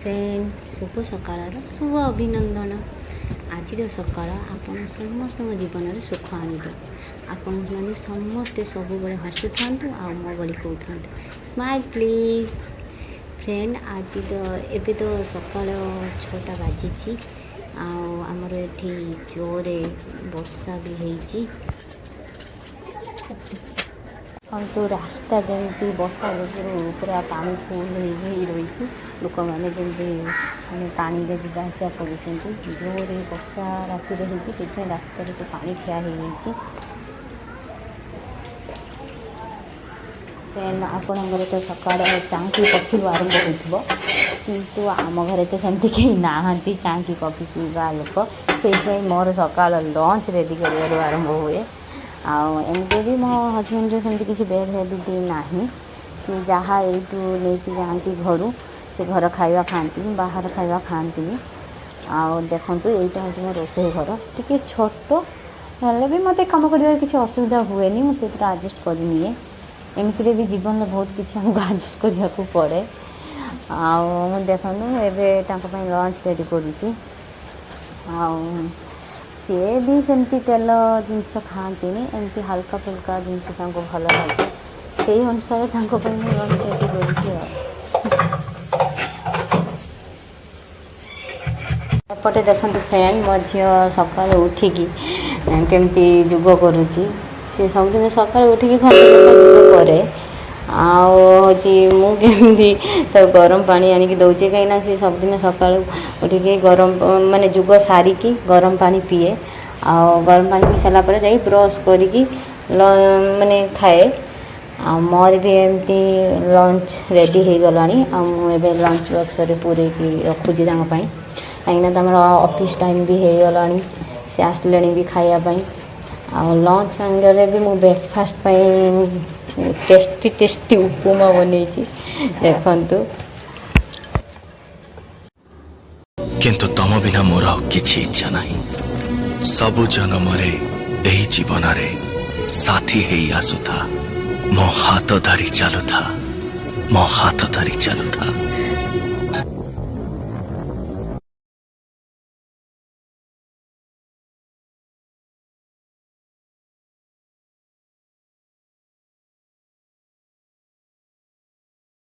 Friend शुभ सकाळ शुभ अभिनंदन। आज सकाळ आपण समस्त जीवन में सुख आनब आपण मैंने समस्ते सब बड़े हसु था मो बड़ी कहते स्माइल प्लीज। फ्रेंड आज एबे तो सकाळ 6टा बाजी आमर ये जोरे वर्षा भी होती तो रास्ता जमी वर्षा जो पूरा पानी फुल रही लोक मैंने जमी पानी जावासा कर जोरे वर्षा राति से रास्ता तो पानी ठिया हो आपणकर तो सकाळ चाँकी कफी आरंभ हो किंतु आम घरे तो सेमती कहीं ना चाँकी कफी पीवा लोक से मोर सकाळ लंच रेडी कर आरंभ हुए आमती भी मो हजबैंड सेमती किसी बेड हेबिट ना सी जहाँ यू नहीं जाती घर से घर खाଇବା खाती बाहर खाଇବା खाती देखु यहाँ हूँ मो रोसे घर टी छोट हेल्ले भी मत कम कर किसी असुविधा हुए मुझे आडजस्ट करनी एमती भी जीवन में बहुत किसी आमको आडजस्ट करने को पड़े देखु एवं लंच रेडी करुँची सी भी सेमती तेल जिनस खाती एमती हल्का फुल्का जिनस भल लगे से अनुसार लंच रेडी करपटे देखते फ्रेंड मो झी सका उठिकी केमती जुग करुँची सी सबुदिन सका उठिकी घंटे करे मुझे तो गरम पानी आनिक दौचे कहीं सी सबुदिन सका उठिकी गरम माने जुग सारिकी गरम पानी पीए गरम पानी पी सारापर जा ब्रश करी माने खाए मोर भी एमती लंच रेडी हो गला मुझे लंच बक्स पूरे रखुची कहीं आम ऑफिस टाइम भी हो गला सी आसले भी खायापाई लंच सांगे भी मुझे ब्रेकफास्ट टेस्टी टेस्टी उपमा बन देखु किंतु तुम बिना मोर किछि इच्छा नहीं सबु जन्म यही जीवन रे साथी है आसुथा मो हाथ धरी चलुथा मो हाथ धरी चलुथा।